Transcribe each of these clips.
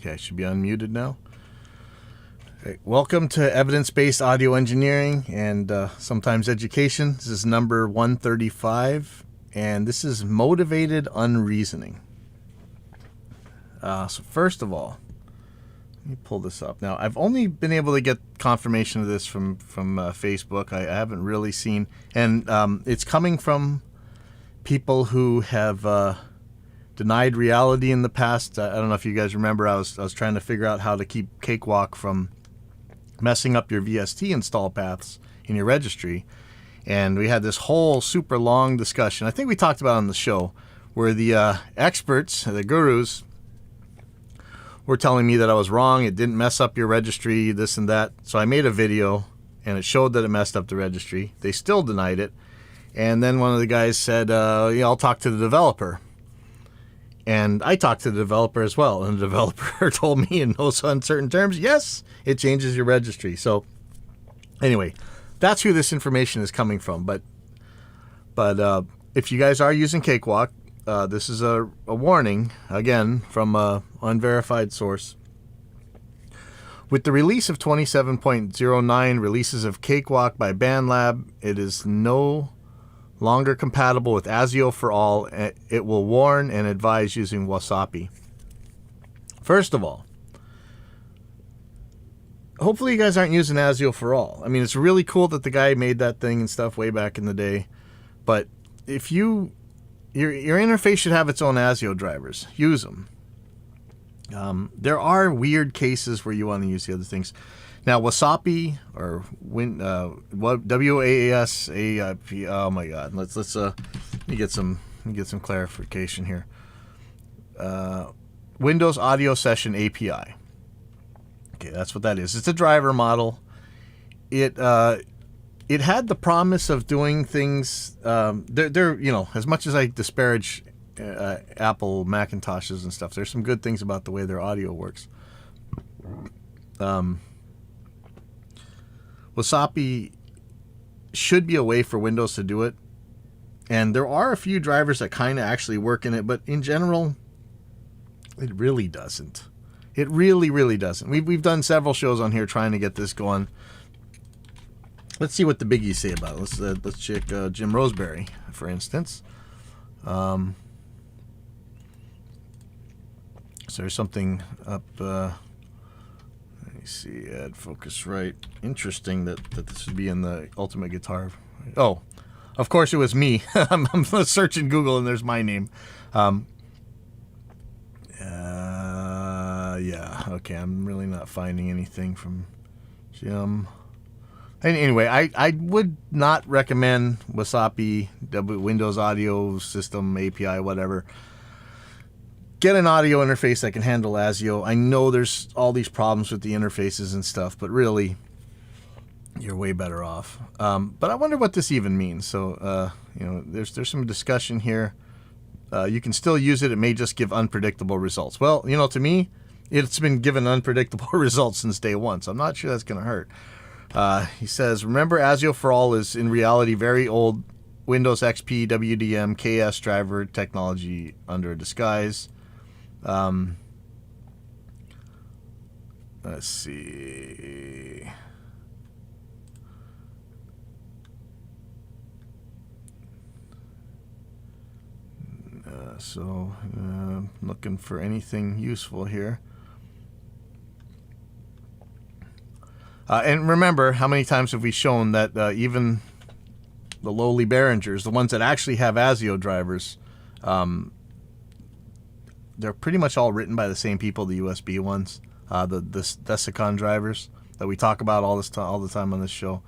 Okay, I should be unmuted now. Okay, welcome to Evidence-Based Audio Engineering and sometimes Education. This is number 135, and this is Motivated Unreasoning. So first of all, let me pull this up. Now, I've only been able to get confirmation of this from Facebook. I haven't really seen, and it's coming from people who have denied reality in the past. I don't know if you guys remember. I was trying to figure out how to keep Cakewalk from messing up your VST install paths in your registry, and we had this whole super long discussion. I think we talked about it on the show where the experts, the gurus, were telling me that I was wrong. It didn't mess up your registry, this and that. So I made a video, and it showed that it messed up the registry. They still denied it. And then one of the guys said, yeah, I'll talk to the developer. And I talked to the developer as well. And the developer told me in no uncertain terms, yes, it changes your registry. So anyway, that's who this information is coming from. But if you guys are using Cakewalk, this is a warning, again, from an unverified source. With the release of 27.09 releases of Cakewalk by BandLab, it is no longer compatible with ASIO for all. It will warn and advise using Wasapi. First of all, hopefully you guys aren't using ASIO for all. I mean, it's really cool that the guy made that thing and stuff way back in the day. But if your interface should have its own ASIO drivers. Use them. There are weird cases where you want to use the other things. Now, Wasapi or WASAIP. Oh my God! Let me get some clarification here. Windows Audio Session API. Okay, that's what that is. It's a driver model. It had the promise of doing things. They're as much as I disparage Apple Macintoshes and stuff, there's some good things about the way their audio works. Wasapi should be a way for Windows to do it, and there are a few drivers that kind of actually work in it, but in general, it really doesn't. It really doesn't. We've done several shows on here trying to get this going. Let's see what the biggies say about it. Let's check Jim Roseberry, for instance. So there's something up. Let me see. Add Focusrite. Interesting that this would be in the Ultimate Guitar. Oh, of course it was me. I'm searching Google and there's my name. Yeah. Okay. I'm really not finding anything from Jim. Anyway, I would not recommend Wasapi, Windows Audio System, API, whatever. Get an audio interface that can handle ASIO. I know there's all these problems with the interfaces and stuff, but really, you're way better off. But I wonder what this even means. So, there's some discussion here. You can still use it. It may just give unpredictable results. Well, to me, it's been given unpredictable results since day one, so I'm not sure that's going to hurt. He says, remember, ASIO for all is in reality very old Windows XP WDM KS driver technology under a disguise. Let's see. Looking for anything useful here. And remember, how many times have we shown that even the lowly Behringers, the ones that actually have ASIO drivers, they're pretty much all written by the same people, the USB ones, the Desicon drivers that we talk about all the time on this show.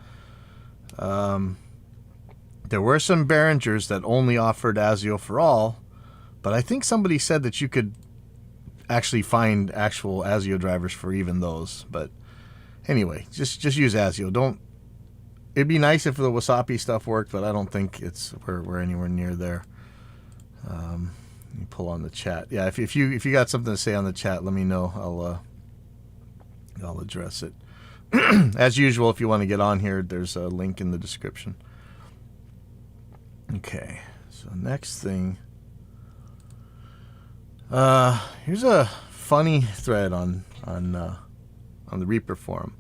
There were some Behringers that only offered ASIO for all, but I think somebody said that you could actually find actual ASIO drivers for even those. But anyway, just use ASIO. It'd be nice if the Wasapi stuff worked, but I don't think we're anywhere near there. Let me pull on the chat. Yeah, if you got something to say on the chat, let me know. I'll address it. As usual, if you want to get on here, there's a link in the description. Okay, so next thing. Here's a funny thread on the Reaper forum.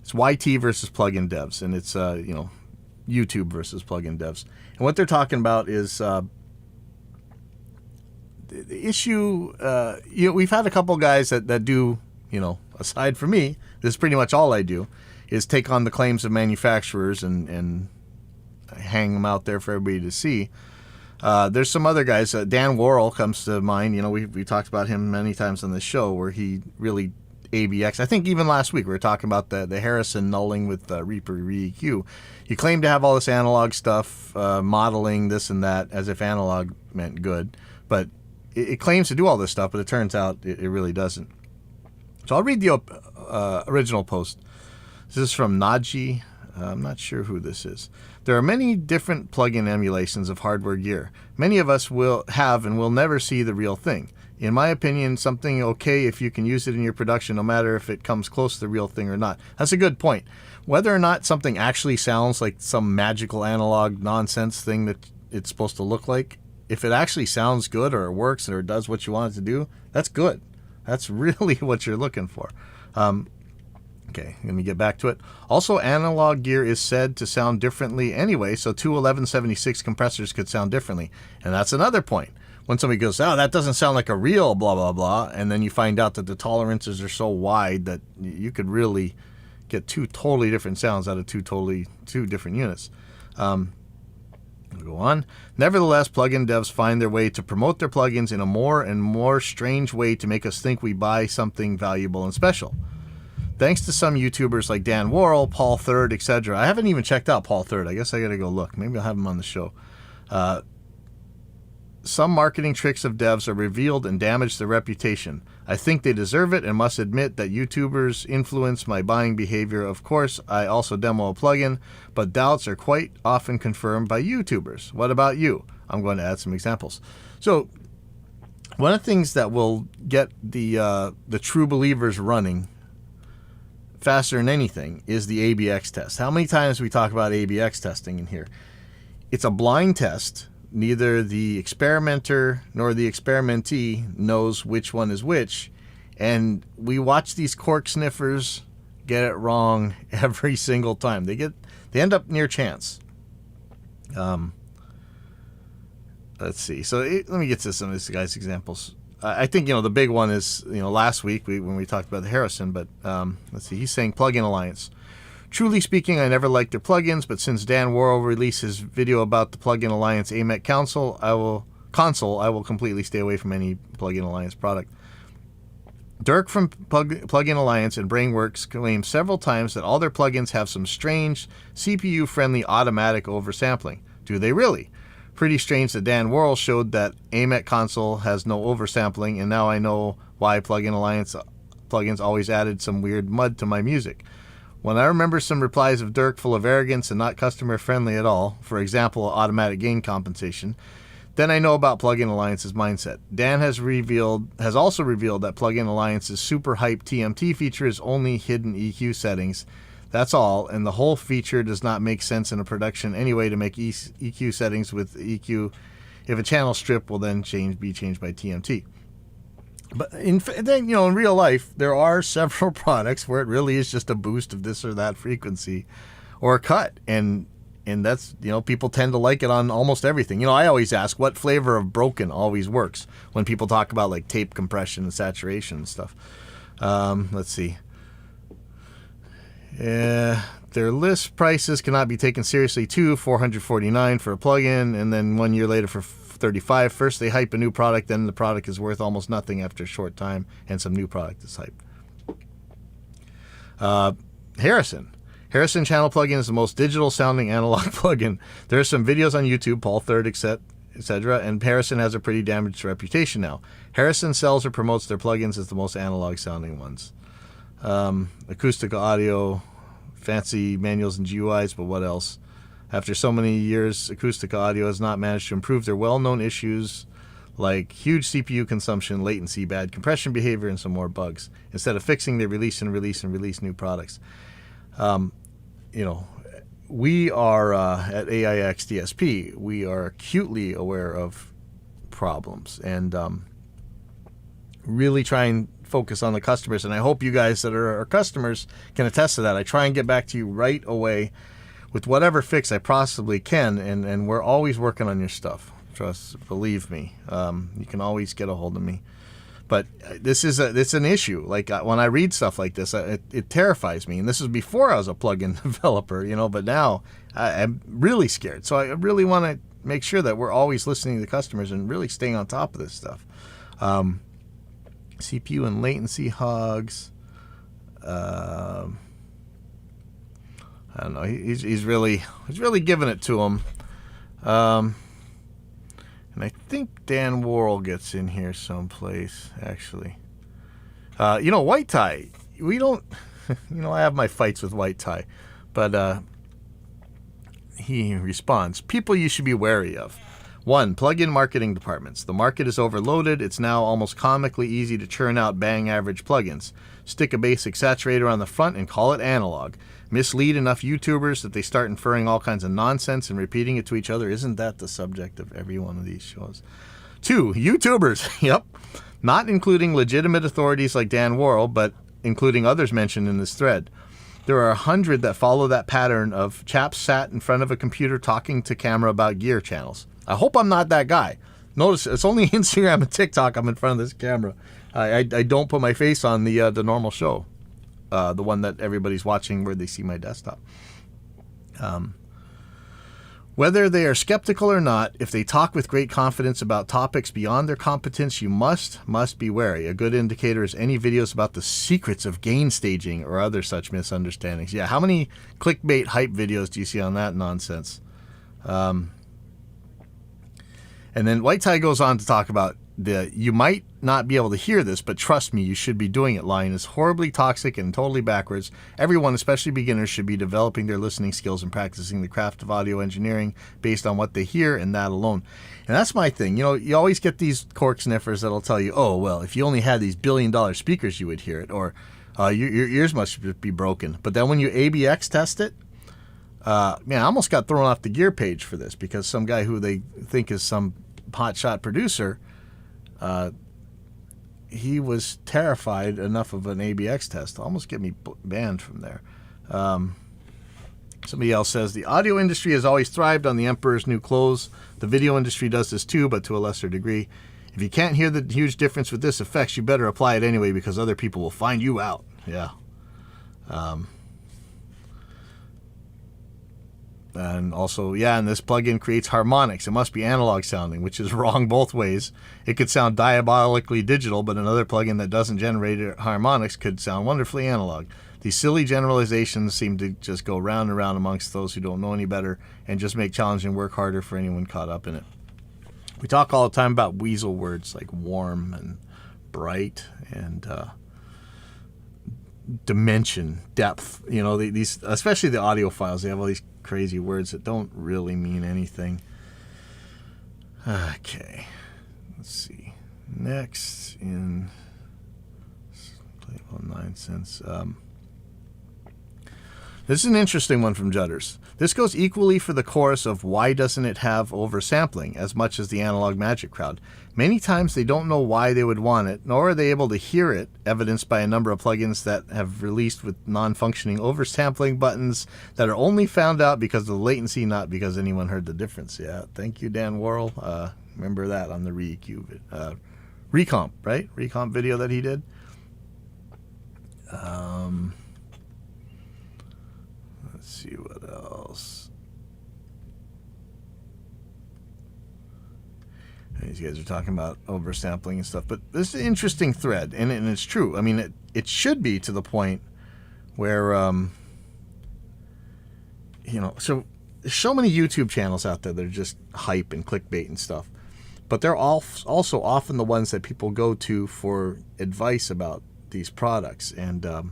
It's YT versus plugin devs, and it's YouTube versus plugin devs. And what they're talking about is the issue. We've had a couple guys that do, aside from me, this is pretty much all I do, is take on the claims of manufacturers and hang them out there for everybody to see. There's some other guys. Dan Worrell comes to mind. We talked about him many times on this show, where he really ABX. I think even last week we were talking about the Harrison nulling with Reaper Re-EQ. He claimed to have all this analog stuff, modeling this and that, as if analog meant good. But it claims to do all this stuff, but it turns out it really doesn't. So I'll read the original post. This is from Naji. I'm not sure who this is. There are many different plug-in emulations of hardware gear. Many of us will have and will never see the real thing. In my opinion, something okay if you can use it in your production, no matter if it comes close to the real thing or not. That's a good point. Whether or not something actually sounds like some magical analog nonsense thing that it's supposed to look like, if it actually sounds good or it works or it does what you want it to do, that's good. That's really what you're looking for. Okay, let me get back to it. Also, analog gear is said to sound differently anyway, so two 1176 compressors could sound differently. And that's another point. When somebody goes, oh, that doesn't sound like a real blah, blah, blah, and then you find out that the tolerances are so wide that you could really get two totally different sounds out of two different units. I'll go on. Nevertheless, plugin devs find their way to promote their plugins in a more and more strange way to make us think we buy something valuable and special. Thanks to some YouTubers like Dan Worrell, Paul Third, etc. I haven't even checked out Paul Third. I guess I got to go look. Maybe I'll have him on the show. Some marketing tricks of devs are revealed and damage their reputation. I think they deserve it and must admit that YouTubers influence my buying behavior. Of course, I also demo a plugin, but doubts are quite often confirmed by YouTubers. What about you? I'm going to add some examples. So, one of the things that will get the true believers running faster than anything is the ABX test. How many times we talk about ABX testing in here? It's a blind test. Neither the experimenter nor the experimentee knows which one is which, and we watch these cork sniffers get it wrong every single time. They end up near chance. Let's see. So let me get to some of these guys' examples. I think the big one is last week when we talked about the Harrison, but let's see. He's saying Plugin Alliance. Truly speaking, I never liked their plugins, but since Dan Worrell released his video about the Plugin Alliance AMEC console, I will completely stay away from any Plugin Alliance product. Dirk from Plugin Alliance and Brainworks claimed several times that all their plugins have some strange, CPU-friendly automatic oversampling. Do they really? Pretty strange that Dan Worrell showed that AMEC console has no oversampling, and now I know why Plugin Alliance plugins always added some weird mud to my music. When I remember some replies of Dirk full of arrogance and not customer-friendly at all, for example, automatic gain compensation, then I know about Plugin Alliance's mindset. Dan has also revealed that Plugin Alliance's super hype TMT feature is only hidden EQ settings. That's all, and the whole feature does not make sense in a production anyway to make EQ settings with EQ if a channel strip will then be changed by TMT. But in real life, there are several products where it really is just a boost of this or that frequency or a cut. And that's, people tend to like it on almost everything. I always ask what flavor of broken always works when people talk about like tape compression and saturation and stuff. Let's see. Their list prices cannot be taken seriously too. $449 for a plugin, and then 1 year later for $35. First they hype a new product, then the product is worth almost nothing after a short time, and some new product is hyped. Harrison channel plugin is the most digital sounding analog plugin. There are some videos on YouTube, Paul Third, etc., and Harrison has a pretty damaged reputation now. Harrison sells or promotes their plugins as the most analog sounding ones. Acoustic audio, fancy manuals and GUIs, but what else? After so many years, Acoustic Audio has not managed to improve their well-known issues like huge CPU consumption, latency, bad compression behavior, and some more bugs. Instead of fixing, they release new products. We are at AIX DSP, we are acutely aware of problems, and really try and focus on the customers. And I hope you guys that are our customers can attest to that. I try and get back to you right away with whatever fix I possibly can. And we're always working on your stuff. Believe me. You can always get a hold of me. But it's an issue. Like when I read stuff like this, it terrifies me. And this was before I was a plugin developer, but now I'm really scared. So I really want to make sure that we're always listening to the customers and really staying on top of this stuff. CPU and latency hogs. I don't know. He's really giving it to him. And I think Dan Worrell gets in here someplace, actually. White Tie. We don't... I have my fights with White Tie. But he responds, people you should be wary of. 1. Plug-in marketing departments. The market is overloaded. It's now almost comically easy to churn out bang average plugins. Stick a basic saturator on the front and call it analog. Mislead enough YouTubers that they start inferring all kinds of nonsense and repeating it to each other. Isn't that the subject of every one of these shows? 2. YouTubers. Yep. Not including legitimate authorities like Dan Worrell, but including others mentioned in this thread. There are 100 that follow that pattern of chaps sat in front of a computer talking to camera about gear channels. I hope I'm not that guy. Notice it's only Instagram and TikTok I'm in front of this camera. I don't put my face on the normal show, the one that everybody's watching where they see my desktop. Whether they are skeptical or not, if they talk with great confidence about topics beyond their competence, you must be wary. A good indicator is any videos about the secrets of gain staging or other such misunderstandings. Yeah, how many clickbait hype videos do you see on that nonsense? And then White Tie goes on to talk about you might not be able to hear this, but trust me, you should be doing it. Line is horribly toxic and totally backwards. Everyone, especially beginners, should be developing their listening skills and practicing the craft of audio engineering based on what they hear and that alone. And that's my thing. You always get these cork sniffers that'll tell you, oh, well, if you only had these billion-dollar speakers, you would hear it. Or your ears must be broken. But then when you ABX test it, I almost got thrown off the gear page for this because some guy who they think is some hotshot producer, he was terrified enough of an ABX test to almost get me banned from there. Somebody else says, the audio industry has always thrived on the emperor's new clothes. The video industry does this too, but to a lesser degree. If you can't hear the huge difference with this effects, you better apply it anyway because other people will find you out. Yeah. And also, and this plugin creates harmonics. It must be analog sounding, which is wrong both ways. It could sound diabolically digital, but another plugin that doesn't generate harmonics could sound wonderfully analog. These silly generalizations seem to just go round and round amongst those who don't know any better and just make challenging work harder for anyone caught up in it. We talk all the time about weasel words like warm and bright and dimension, depth. These, especially the audio files, they have all these crazy words that don't really mean anything. Okay, let's see. Next in Playable 9 cents. This is an interesting one from Judders. This goes equally for the chorus of why doesn't it have oversampling as much as the Analog Magic crowd. Many times they don't know why they would want it, nor are they able to hear it, evidenced by a number of plugins that have released with non-functioning oversampling buttons that are only found out because of the latency, not because anyone heard the difference. Yeah, thank you, Dan Worrell. Remember that on the Recomp, right? Recomp video that he did. Let's see what else. These guys are talking about oversampling and stuff, but this is an interesting thread, and it's true. I mean, it should be to the point where, so there's so many YouTube channels out there that are just hype and clickbait and stuff, but they're also often the ones that people go to for advice about these products. And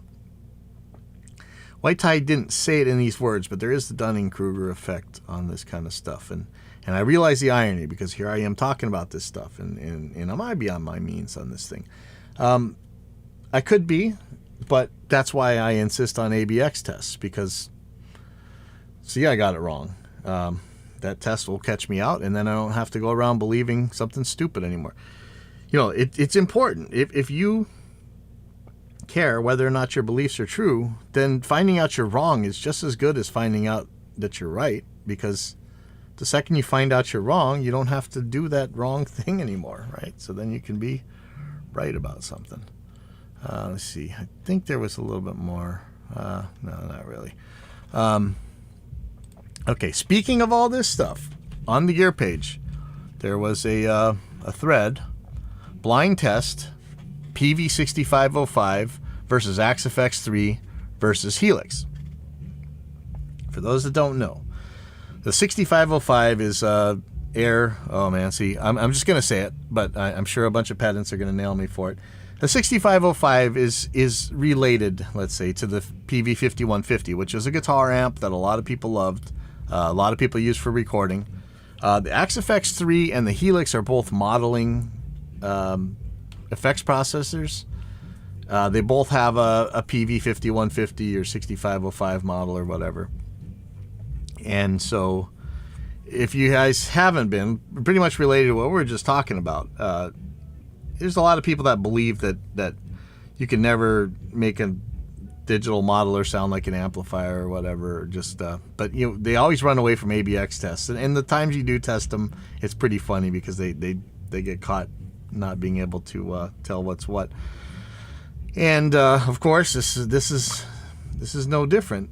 White Tie didn't say it in these words, but there is the Dunning-Kruger effect on this kind of stuff. And I realize the irony because here I am talking about this stuff, and I might be on my means on this thing. I could be, but that's why I insist on ABX tests because, see, I got it wrong. That test will catch me out, and then I don't have to go around believing something stupid anymore. it's important. If you care whether or not your beliefs are true, then finding out you're wrong is just as good as finding out that you're right, because the second you find out you're wrong, you don't have to do that wrong thing anymore, right? So then you can be right about something. Let's see. I think there was a little bit more. No, not really. Okay, speaking of all this stuff, on the gear page, there was a thread, blind test, PV6505 versus AXFX3 versus Helix. For those that don't know, the 6505 is air. Oh man, see, I'm just gonna say it, but I'm sure a bunch of pedants are gonna nail me for it. The 6505 is related, let's say, to the PV5150, which is a guitar amp that a lot of people loved, a lot of people use for recording. The AXFX3 and the Helix are both modeling effects processors. They both have a PV5150 or 6505 model or whatever. And so if you guys haven't been, pretty much related to what we were just talking about, there's a lot of people that believe that you can never make a digital modeler sound like an amplifier or whatever. But they always run away from ABX tests, and the times you do test them, it's pretty funny because they get caught not being able to tell what's what. And of course, this is no different.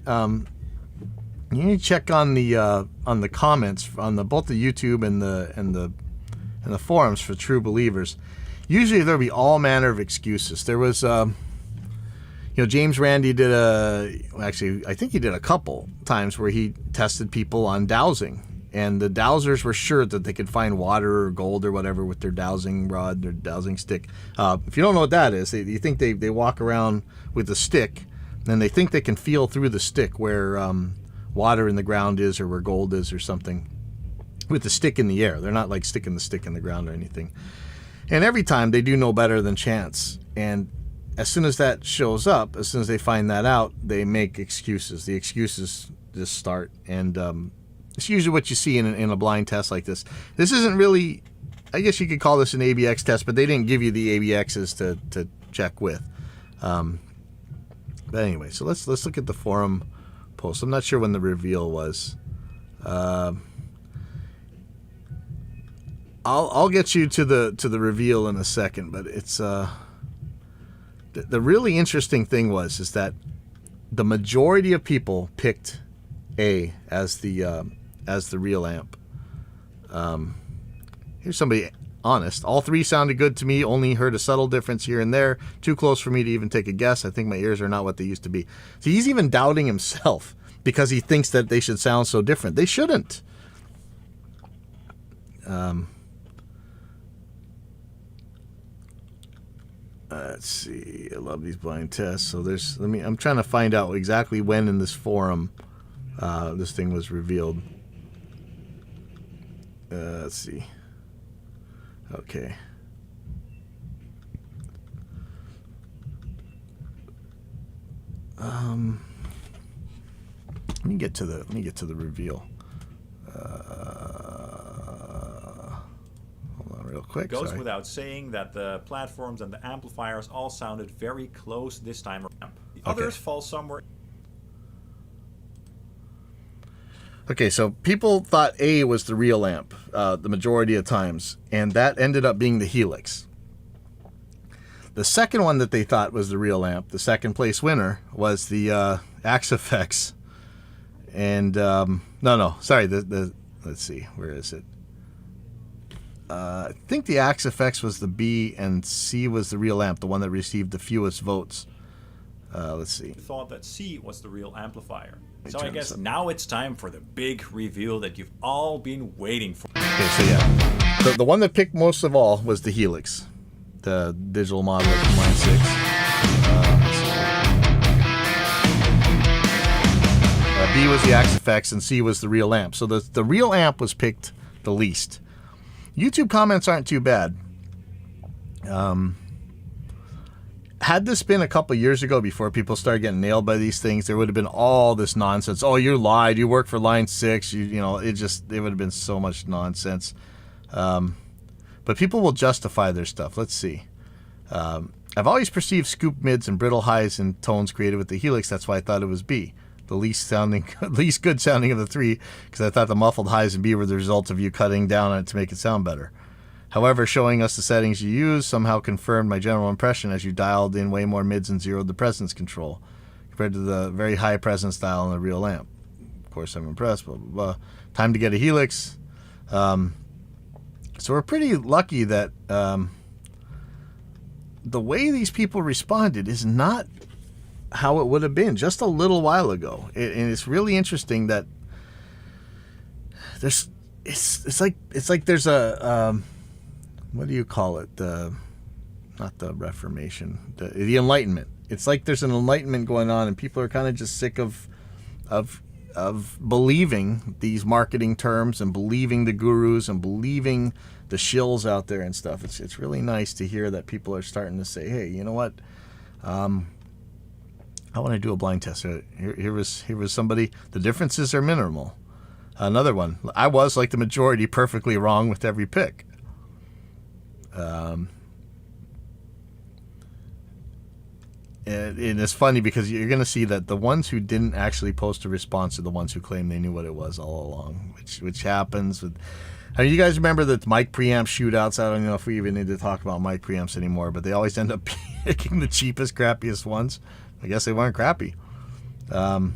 You need to check on the comments on both the YouTube and the forums for true believers. Usually there'll be all manner of excuses. There was James Randi did I think he did a couple times where he tested people on dowsing, and the dowsers were sure that they could find water or gold or whatever with their dowsing rod, their dowsing stick. If you don't know what that is, you think they walk around with a stick, and they think they can feel through the stick where water in the ground is or where gold is or something with the stick in the air. They're not like sticking the stick in the ground or anything. And every time they do no better than chance. And as soon as that shows up, as soon as they find that out, they make excuses. The excuses just start. And it's usually what you see in a blind test like this. This isn't really, I guess you could call this an ABX test, but they didn't give you the ABXs to check with. But anyway, so let's look at the forum post. I'm not sure when the reveal was. I'll get you to the reveal in a second, but it's the really interesting thing is that the majority of people picked A as the real amp. Here's somebody honest. All three sounded good to me. Only heard a subtle difference here and there. Too close for me to even take a guess. I think my ears are not what they used to be. So he's even doubting himself because he thinks that they should sound so different. They shouldn't. Let's see. I love these blind tests. So I'm trying to find out exactly when in this forum this thing was revealed. Let's see. Okay. Let me get to the reveal. Hold on real quick. It goes without saying that the platforms and the amplifiers all sounded very close this time around. The others fall somewhere. Okay, so people thought A was the real amp the majority of times, and that ended up being the Helix. The second one that they thought was the real amp, the second place winner, was the AXFX. And sorry, let's see, where is it? I think the AXFX was the B and C was the real amp, the one that received the fewest votes. Let's see. Thought that C was the real amplifier. So I guess now it's time for the big reveal that you've all been waiting for. Okay, so yeah, the one that picked most of all was the Helix, the digital modeler from Line 6. B was the AXFX and C was the real amp. So the real amp was picked the least. YouTube comments aren't too bad. Had this been a couple years ago before people started getting nailed by these things, there would have been all this nonsense. Oh, you lied. You work for Line 6. It would have been so much nonsense. But but people will justify their stuff. Let's see. I've always perceived scoop mids and brittle highs in tones created with the Helix. That's why I thought it was B, the least good sounding of the three, because I thought the muffled highs in B were the result of you cutting down on it to make it sound better. However, showing us the settings you use somehow confirmed my general impression, as you dialed in way more mids and zeroed the presence control compared to the very high presence dial on the real amp. Of course, I'm impressed. Blah, blah, blah. Time to get a Helix. So we're pretty lucky that the way these people responded is not how it would have been just a little while ago. And it's really interesting that there's it's like there's a what do you call it? Not the Reformation, the Enlightenment. It's like there's an enlightenment going on, and people are kind of just sick of believing these marketing terms and believing the gurus and believing the shills out there and stuff. It's really nice to hear that people are starting to say, hey, you know what? I want to do a blind test. Here was somebody. The differences are minimal. Another one. I was, like the majority, perfectly wrong with every pick. And it's funny because you're going to see that the ones who didn't actually post a response are the ones who claim they knew what it was all along, which happens with. I mean, you guys remember the mic preamp shootouts? I don't know if we even need to talk about mic preamps anymore, but they always end up picking the cheapest, crappiest ones. I guess they weren't crappy. I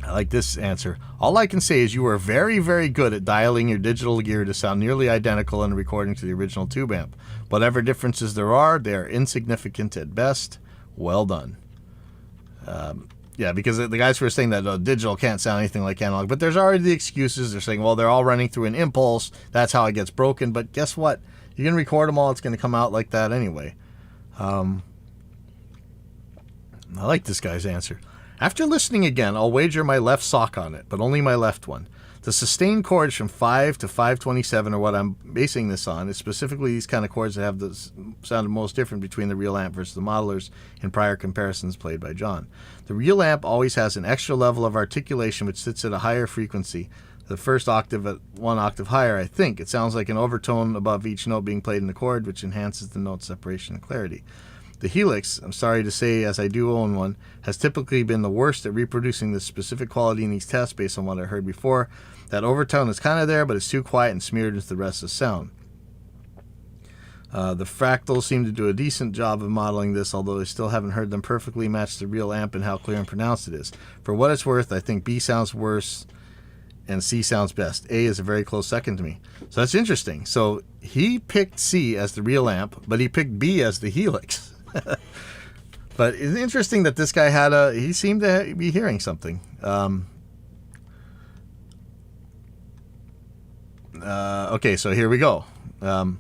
like this answer. All I can say is you were very, very good at dialing your digital gear to sound nearly identical in recording to the original tube amp. Whatever differences there are, they are insignificant at best. Well done. Yeah, because the guys were saying that digital can't sound anything like analog, but there's already the excuses. They're saying, well, they're all running through an impulse. That's how it gets broken. But guess what? You can record them all. It's going to come out like that anyway. I like this guy's answer. After listening again, I'll wager my left sock on it, but only my left one. The sustained chords from 5 to 527 are what I'm basing this on. It's specifically these kind of chords that have the sounded most different between the real amp versus the modelers in prior comparisons played by John. The real amp always has an extra level of articulation which sits at a higher frequency, the first octave at 1 octave higher, I think. It sounds like an overtone above each note being played in the chord, which enhances the note separation and clarity. The Helix, I'm sorry to say as I do own one, has typically been the worst at reproducing this specific quality in these tests based on what I heard before. That overtone is kind of there, but it's too quiet and smeared into the rest of the sound. The fractals seem to do a decent job of modeling this, although I still haven't heard them perfectly match the real amp and how clear and pronounced it is. For what it's worth, I think B sounds worse and C sounds best. A is a very close second to me. So that's interesting. So he picked C as the real amp, but he picked B as the Helix. But it's interesting that this guy he seemed to be hearing something. Okay, so here we go. I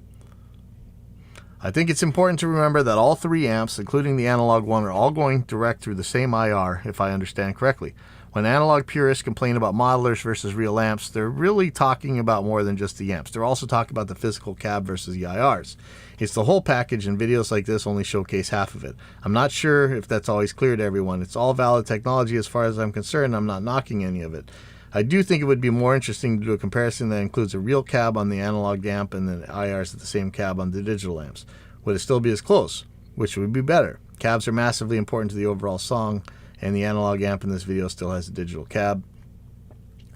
think it's important to remember that all three amps, including the analog one, are all going direct through the same IR, if I understand correctly. When analog purists complain about modelers versus real amps, they're really talking about more than just the amps. They're also talking about the physical cab versus the IRs. It's the whole package, and videos like this only showcase half of it. I'm not sure if that's always clear to everyone. It's all valid technology as far as I'm concerned. I'm not knocking any of it. I do think it would be more interesting to do a comparison that includes a real cab on the analog amp and the IRs at the same cab on the digital amps. Would it still be as close? Which would be better? Cabs are massively important to the overall song, and the analog amp in this video still has a digital cab.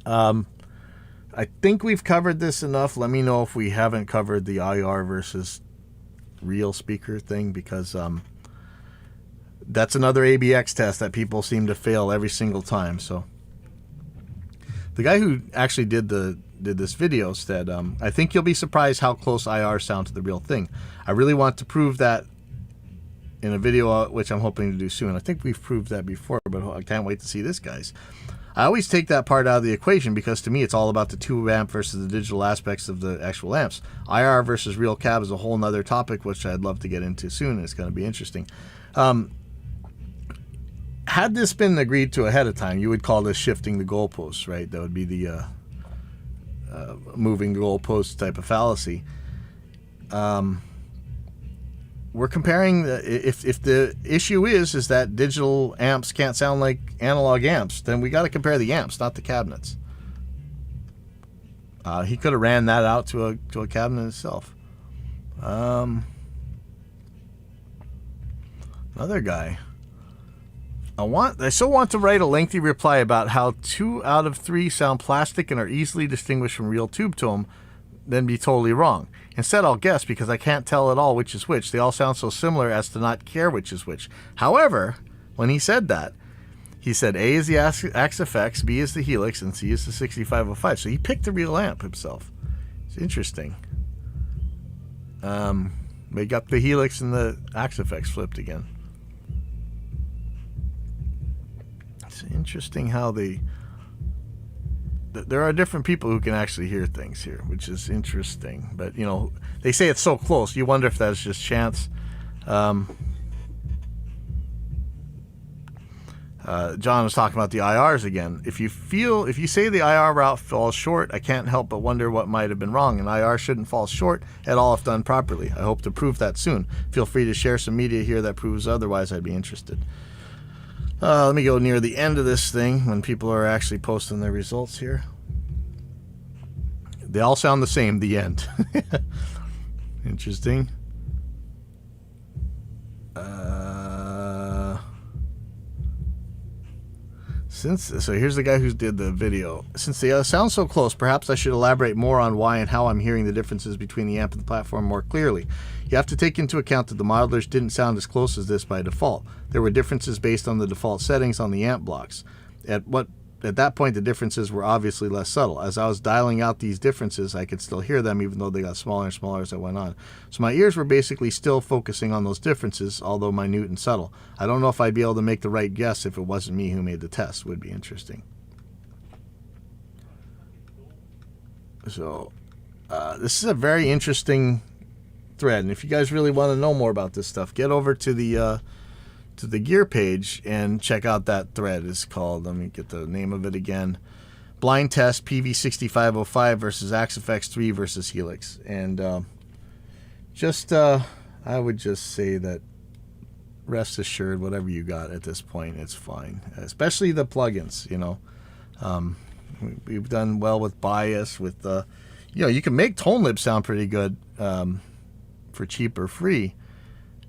I think we've covered this enough. Let me know if we haven't covered the IR versus real speaker thing, because that's another ABX test that people seem to fail every single time. So the guy who actually did this video said, I think you'll be surprised how close IR sound to the real thing. I really want to prove that in a video, which I'm hoping to do soon. I think we've proved that before, but I can't wait to see this, guys. I always take that part out of the equation because to me it's all about the tube amp versus the digital aspects of the actual amps. IR versus real cab is a whole nother topic which I'd love to get into soon. It's going to be interesting. Had this been agreed to ahead of time, you would call this shifting the goalposts, right? That would be the moving the goalposts type of fallacy. We're comparing, if the issue is that digital amps can't sound like analog amps, then we got to compare the amps, not the cabinets. He could have ran that out to a cabinet itself. Another guy. I still want to write a lengthy reply about how 2 out of 3 sound plastic and are easily distinguished from real tube tone, then be totally wrong. Instead, I'll guess because I can't tell at all which is which. They all sound so similar as to not care which is which. However, when he said that, he said A is the Axe-FX, B is the Helix, and C is the 6505. So he picked the real amp himself. It's interesting. They got the Helix and the Axe-FX flipped again. It's interesting how there are different people who can actually hear things here, which is interesting. But, you know, they say it's so close. You wonder if that's just chance. John was talking about the IRs again. If you say the IR route falls short, I can't help but wonder what might have been wrong. An IR shouldn't fall short at all if done properly. I hope to prove that soon. Feel free to share some media here that proves otherwise. I'd be interested. Let me go near the end of this thing when people are actually posting their results here. They all sound the same, the end. Interesting. So here's the guy who did the video. Since they sound so close, perhaps I should elaborate more on why and how I'm hearing the differences between the amp and the platform more clearly. You have to take into account that the modelers didn't sound as close as this by default. There were differences based on the default settings on the amp blocks. At that point, the differences were obviously less subtle. As I was dialing out these differences, I could still hear them, even though they got smaller and smaller as I went on. So my ears were basically still focusing on those differences, although minute and subtle. I don't know if I'd be able to make the right guess if it wasn't me who made the test. Would be interesting. So this is a very interesting thread, and if you guys really want to know more about this stuff, get over to the gear page and check out that thread. It's called, let me get the name of it again, Blind Test PV6505 versus Axe-FX 3 versus Helix. And I would just say that rest assured, whatever you got at this point, it's fine, especially the plugins. You know, we've done well with bias, with you can make Tone Lib sound pretty good for cheap or free.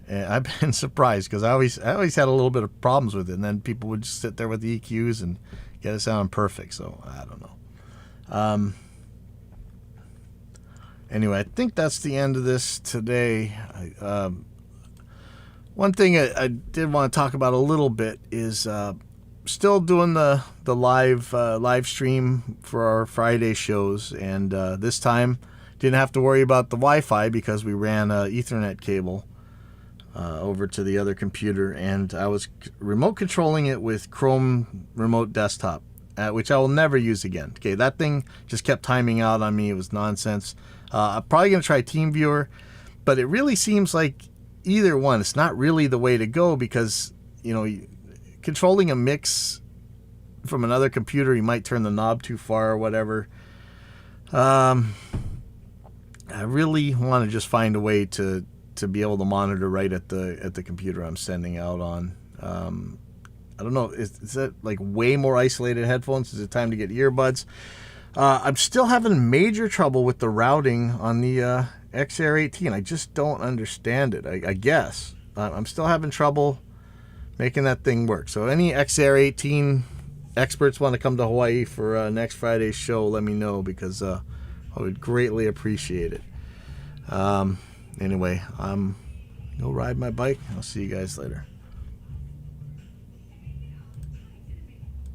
And I've been surprised because I always had a little bit of problems with it, and then people would just sit there with the EQs and get it sound perfect. So I don't know. Anyway, I think that's the end of this today. One thing I did want to talk about a little bit is still doing the live stream for our Friday shows, and this time didn't have to worry about the Wi-Fi because we ran an Ethernet cable over to the other computer, and I was remote controlling it with Chrome Remote Desktop, which I will never use again. Okay, that thing just kept timing out on me. It was nonsense. I'm probably going to try TeamViewer, but it really seems like either one, it's not really the way to go because, you know, controlling a mix from another computer, you might turn the knob too far or whatever. I really want to just find a way to be able to monitor right at the computer I'm sending out on. I don't know, is that like way more isolated headphones? Is it time to get earbuds? I'm still having major trouble with the routing on the XR18. I just don't understand it. I guess I'm still having trouble making that thing work. So any XR18 experts want to come to Hawaii for next Friday's show, let me know, because I would greatly appreciate it. Anyway, I'm gonna ride my bike. I'll see you guys later.